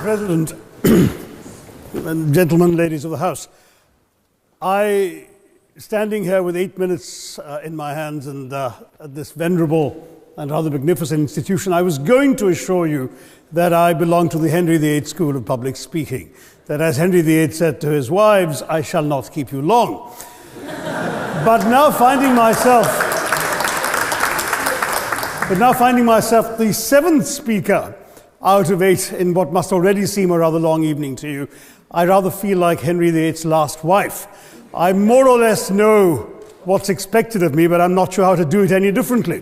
President, and gentlemen, ladies of the House, standing here with 8 minutes in my hands and at this venerable and rather magnificent institution, I was going to assure you that I belong to the Henry VIII School of Public Speaking, that as Henry VIII said to his wives, I shall not keep you long. But now finding myself the seventh speaker out of 8 in what must already seem a rather long evening to you, I rather feel like Henry VIII's last wife. I more or less know what's expected of me, but I'm not sure how to do it any differently.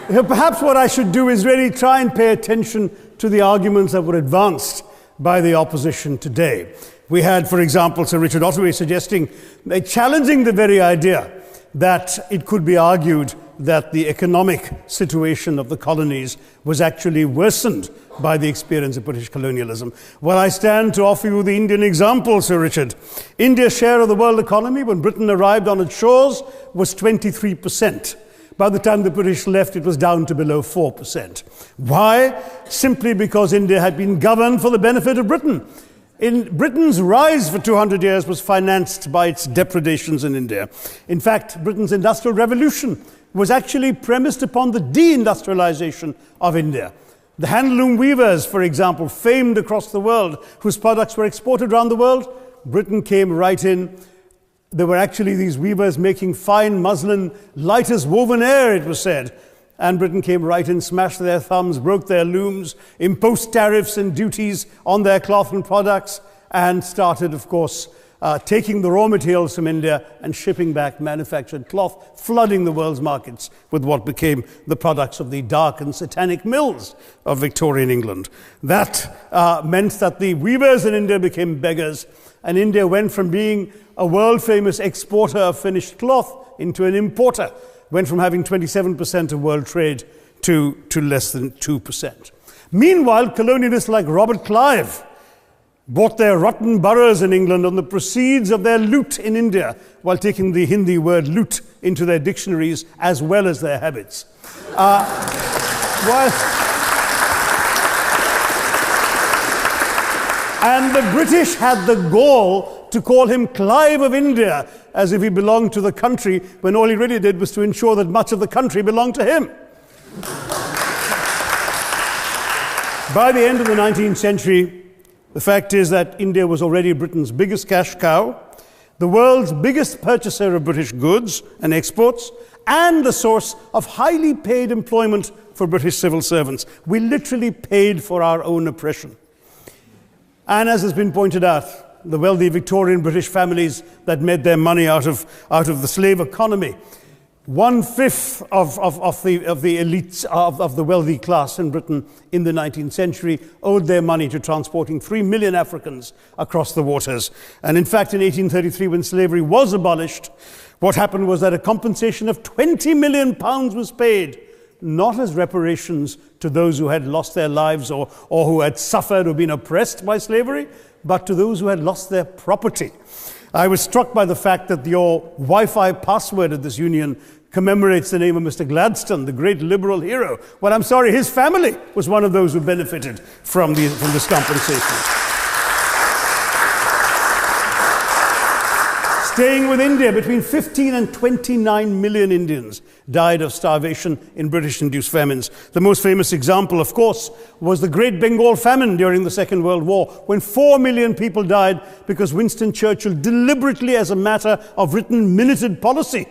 Perhaps what I should do is really try and pay attention to the arguments that were advanced by the opposition today. We had, for example, Sir Richard Ottaway challenging the very idea that it could be argued that the economic situation of the colonies was actually worsened by the experience of British colonialism. Well, I stand to offer you the Indian example, Sir Richard. India's share of the world economy when Britain arrived on its shores was 23%. By the time the British left, it was down to below 4%. Why? Simply because India had been governed for the benefit of Britain. Britain's rise for 200 years was financed by its depredations in India. In fact, Britain's industrial revolution was actually premised upon the deindustrialization of India. The handloom weavers, for example, famed across the world, whose products were exported around the world, Britain came right in. There were actually these weavers making fine muslin, light as woven air, it was said. And Britain came right in, smashed their thumbs, broke their looms, imposed tariffs and duties on their cloth and products, and started, of course, taking the raw materials from India and shipping back manufactured cloth, flooding the world's markets with what became the products of the dark and satanic mills of Victorian England. That meant that the weavers in India became beggars, and India went from being a world-famous exporter of finished cloth into an importer, went from having 27% of world trade to less than 2%. Meanwhile, colonialists like Robert Clive bought their rotten boroughs in England on the proceeds of their loot in India, while taking the Hindi word loot into their dictionaries as well as their habits. And the British had the gall to call him Clive of India, as if he belonged to the country, when all he really did was to ensure that much of the country belonged to him. By the end of the 19th century, the fact is that India was already Britain's biggest cash cow, the world's biggest purchaser of British goods and exports, and the source of highly paid employment for British civil servants. We literally paid for our own oppression. And as has been pointed out, the wealthy Victorian British families that made their money out of the slave economy, 1/5 of the elites of the wealthy class in Britain in the 19th century owed their money to transporting 3 million Africans across the waters. And in fact, in 1833, when slavery was abolished, what happened was that a compensation of £20 million was paid, not as reparations to those who had lost their lives or who had suffered or been oppressed by slavery, but to those who had lost their property. I was struck by the fact that your Wi-Fi password at this union commemorates the name of Mr. Gladstone, the great liberal hero. Well, I'm sorry, his family was one of those who benefited from this compensation. Staying with India, between 15 and 29 million Indians died of starvation in British-induced famines. The most famous example, of course, was the Great Bengal Famine during the Second World War, when 4 million people died because Winston Churchill, deliberately as a matter of written minuted policy,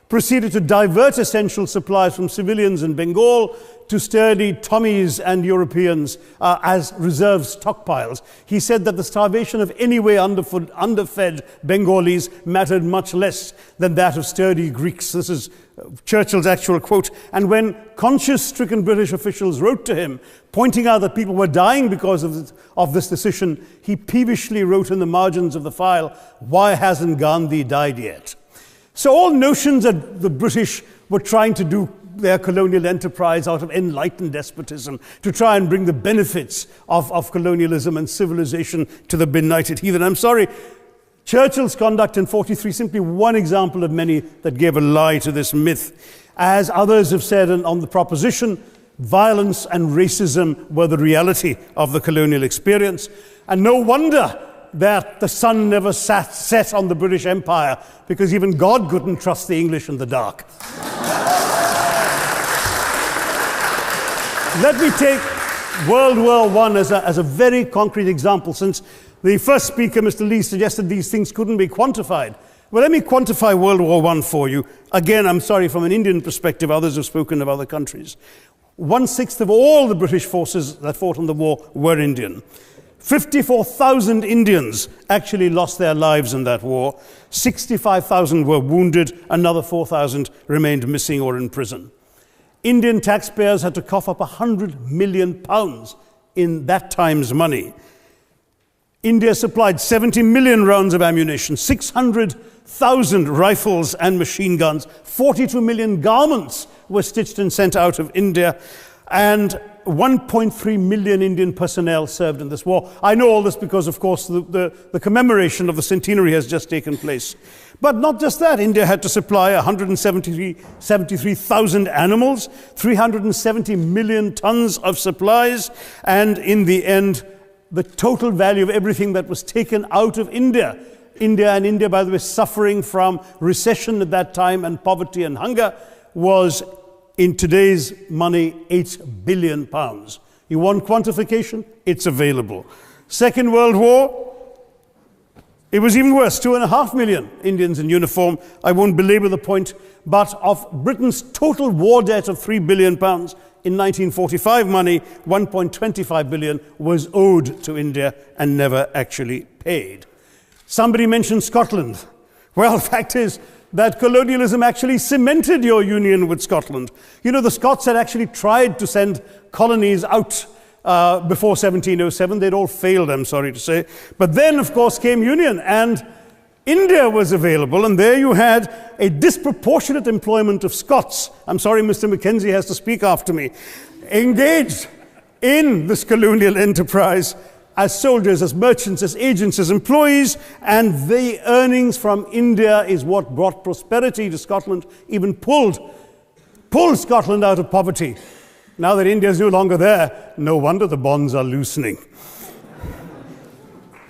proceeded to divert essential supplies from civilians in Bengal to sturdy Tommies and Europeans as reserve stockpiles. He said that the starvation of anyway underfed Bengalis mattered much less than that of sturdy Greeks. This is Churchill's actual quote. And when conscience-stricken British officials wrote to him, pointing out that people were dying because of this decision, he peevishly wrote in the margins of the file, "Why hasn't Gandhi died yet?" So all notions that the British were trying to do their colonial enterprise out of enlightened despotism, to try and bring the benefits of colonialism and civilization to the benighted heathen. I'm sorry, Churchill's conduct in 43, simply one example of many that gave a lie to this myth. As others have said on the proposition, Violence and racism were the reality of the colonial experience. And no wonder that the sun never set on the British Empire, because even God couldn't trust the English in the dark. Let me take World War I as a very concrete example, since the first speaker, Mr. Lee, suggested these things couldn't be quantified. Well, let me quantify World War I for you. Again, I'm sorry, from an Indian perspective, others have spoken of other countries. 1/6 of all the British forces that fought in the war were Indian. 54,000 Indians actually lost their lives in that war. 65,000 were wounded. Another 4,000 remained missing or in prison. Indian taxpayers had to cough up £100 million in that time's money. India supplied 70 million rounds of ammunition, 600,000 rifles and machine guns, 42 million garments were stitched and sent out of India, and 1.3 million Indian personnel served in this war. I know all this because, of course, the commemoration of the centenary has just taken place. But not just that, India had to supply 173,000 animals, 370 million tons of supplies, and in the end, the total value of everything that was taken out of India, India, by the way, suffering from recession at that time and poverty and hunger, was, in today's money, £8 billion. You want quantification? It's available. Second World War, it was even worse, 2.5 million Indians in uniform. I won't belabor the point, but of Britain's total war debt of £3 billion, in 1945 money, 1.25 billion was owed to India and never actually paid. Somebody mentioned Scotland. Well, the fact is that colonialism actually cemented your union with Scotland. You know, the Scots had actually tried to send colonies out before 1707. They'd all failed, I'm sorry to say. But then, of course, came union, and India was available, and there you had a disproportionate employment of Scots. I'm sorry, Mr. Mackenzie has to speak after me. Engaged in this colonial enterprise as soldiers, as merchants, as agents, as employees, and the earnings from India is what brought prosperity to Scotland, even pulled Scotland out of poverty. Now that India is no longer there, no wonder the bonds are loosening.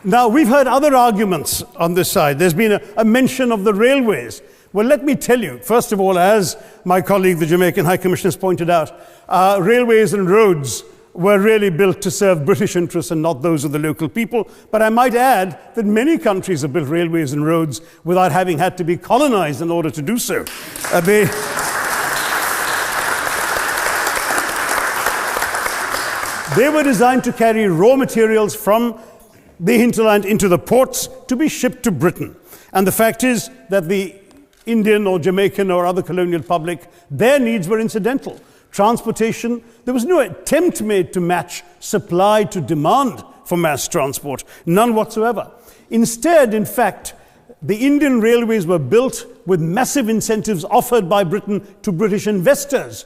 Now, we've heard other arguments on this side. There's been a mention of the railways. Well, let me tell you, first of all, as my colleague, the Jamaican High Commissioner, has pointed out, railways and roads were really built to serve British interests and not those of the local people. But I might add that many countries have built railways and roads without having had to be colonized in order to do so. They were designed to carry raw materials from the hinterland into the ports to be shipped to Britain. And the fact is that the Indian or Jamaican or other colonial public, their needs were incidental. Transportation, there was no attempt made to match supply to demand for mass transport, none whatsoever. Instead, in fact, the Indian railways were built with massive incentives offered by Britain to British investors,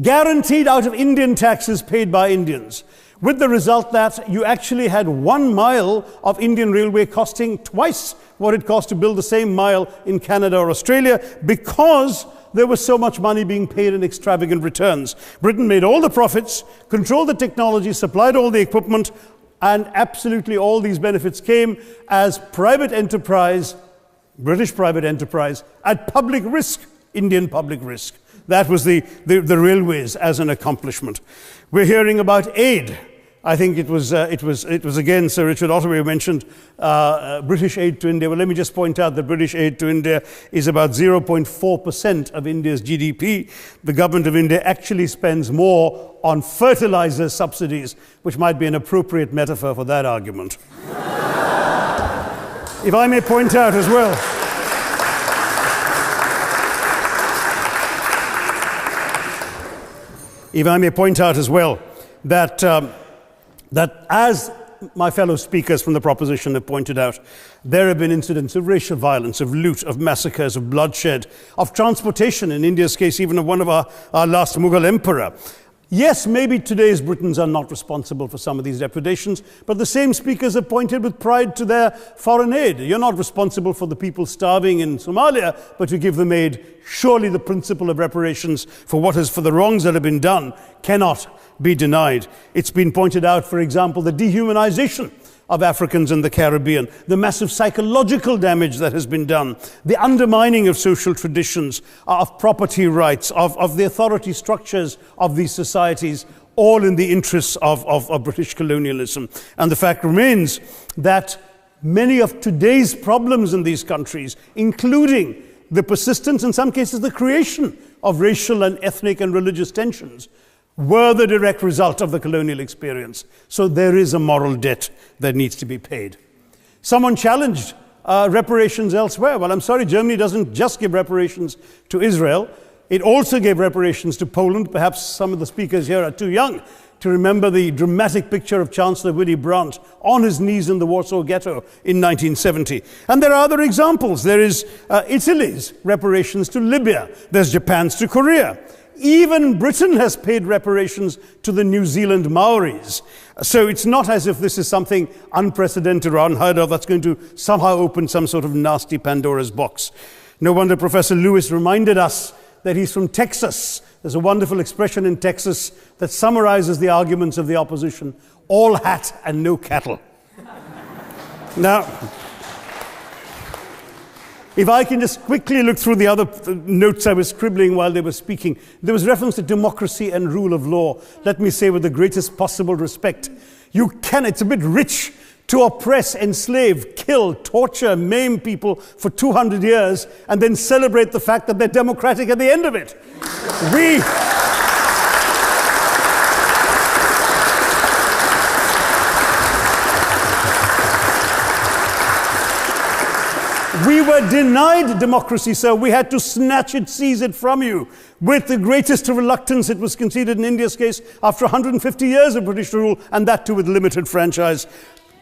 guaranteed out of Indian taxes paid by Indians, with the result that you actually had 1 mile of Indian railway costing twice what it cost to build the same mile in Canada or Australia, because there was so much money being paid in extravagant returns. Britain made all the profits, controlled the technology, supplied all the equipment, and absolutely all these benefits came as private enterprise, British private enterprise, at public risk, Indian public risk. That was the railways as an accomplishment. We're hearing about aid. I think it was again Sir Richard Ottaway who mentioned British aid to India. Well, let me just point out that British aid to India is about 0.4% of India's GDP. The government of India actually spends more on fertilizer subsidies, which might be an appropriate metaphor for that argument. If I may point out as well, that as my fellow speakers from the proposition have pointed out, there have been incidents of racial violence, of loot, of massacres, of bloodshed, of transportation, in India's case, even of one of our last Mughal emperor. Yes, maybe today's Britons are not responsible for some of these depredations, but the same speakers have pointed with pride to their foreign aid. You're not responsible for the people starving in Somalia, but you give them aid. Surely the principle of reparations for the wrongs that have been done cannot be denied. It's been pointed out, for example, the dehumanization of Africans in the Caribbean, the massive psychological damage that has been done, the undermining of social traditions, of property rights, of the authority structures of these societies, all in the interests of British colonialism. And the fact remains that many of today's problems in these countries, including the persistence, in some cases the creation of racial and ethnic and religious tensions, were the direct result of the colonial experience. So there is a moral debt that needs to be paid. Someone challenged reparations elsewhere. Well, I'm sorry, Germany doesn't just give reparations to Israel. It also gave reparations to Poland. Perhaps some of the speakers here are too young to remember the dramatic picture of Chancellor Willy Brandt on his knees in the Warsaw Ghetto in 1970. And there are other examples. There is Italy's reparations to Libya. There's Japan's to Korea. Even Britain has paid reparations to the New Zealand Maoris. So it's not as if this is something unprecedented or unheard of that's going to somehow open some sort of nasty Pandora's box. No wonder Professor Lewis reminded us that he's from Texas. There's a wonderful expression in Texas that summarizes the arguments of the opposition: all hat and no cattle. Now, if I can just quickly look through the other notes I was scribbling while they were speaking, there was reference to democracy and rule of law. Let me say with the greatest possible respect, it's a bit rich to oppress, enslave, kill, torture, maim people for 200 years and then celebrate the fact that they're democratic at the end of it. We were denied democracy, sir. We had to snatch it, seize it from you. With the greatest reluctance, it was conceded in India's case after 150 years of British rule, and that too with limited franchise.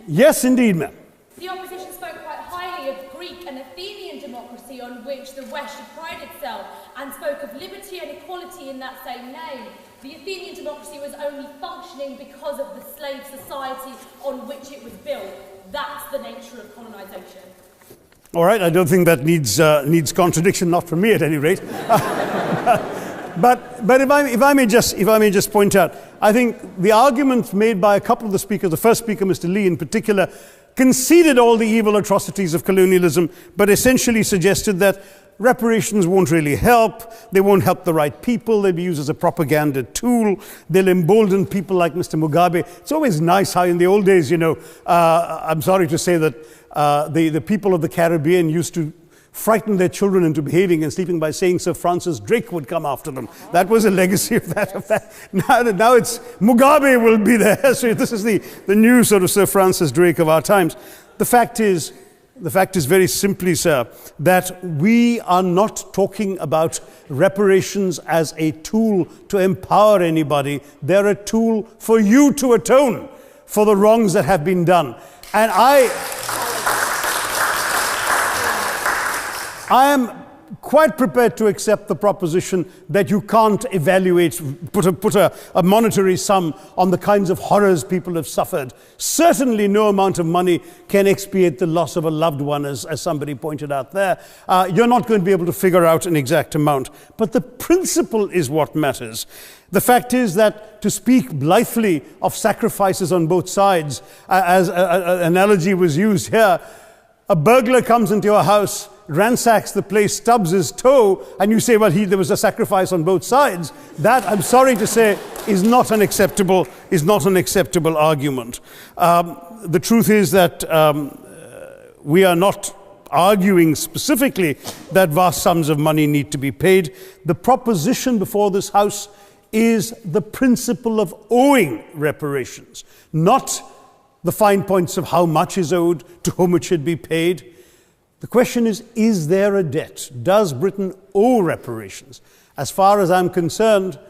Yes, indeed, ma'am. The opposition spoke quite highly of Greek and Athenian democracy on which the West should pride itself, and spoke of liberty and equality in that same name. The Athenian democracy was only functioning because of the slave society on which it was built. That's the nature of colonisation. All right, I don't think that needs contradiction, not from me at any rate. But if I may just point out, I think the argument made by a couple of the speakers, the first speaker, Mr. Lee in particular, conceded all the evil atrocities of colonialism, but essentially suggested that reparations won't really help. They won't help the right people. They'll be used as a propaganda tool. They'll embolden people like Mr. Mugabe. It's always nice how in the old days, I'm sorry to say that the people of the Caribbean used to frighten their children into behaving and sleeping by saying Sir Francis Drake would come after them. That was a legacy of that. Now it's Mugabe will be there. So this is the new sort of Sir Francis Drake of our times. The fact is very simply, sir, that we are not talking about reparations as a tool to empower anybody. They're a tool for you to atone for the wrongs that have been done. And I am quite prepared to accept the proposition that you can't put a monetary sum on the kinds of horrors people have suffered. Certainly no amount of money can expiate the loss of a loved one, as somebody pointed out there. You're not going to be able to figure out an exact amount. But the principle is what matters. The fact is that to speak blithely of sacrifices on both sides, as an analogy was used here, a burglar comes into your house, ransacks the place, stubs his toe, and you say, well, there was a sacrifice on both sides. That, I'm sorry to say, is not an acceptable argument. The truth is that we are not arguing specifically that vast sums of money need to be paid. The proposition before this House is the principle of owing reparations, not the fine points of how much is owed, to whom it should be paid. The question is there a debt? Does Britain owe reparations? As far as I'm concerned,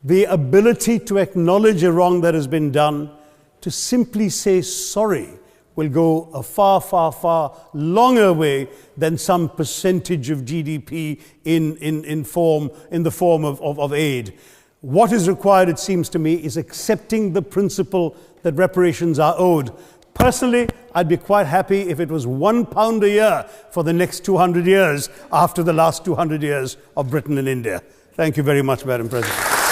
the ability to acknowledge a wrong that has been done, to simply say sorry, will go a far, far, far longer way than some percentage of GDP in the form of aid. What is required, it seems to me, is accepting the principle that reparations are owed. Personally, I'd be quite happy if it was £1 a year for the next 200 years after the last 200 years of Britain and India. Thank you very much, Madam President.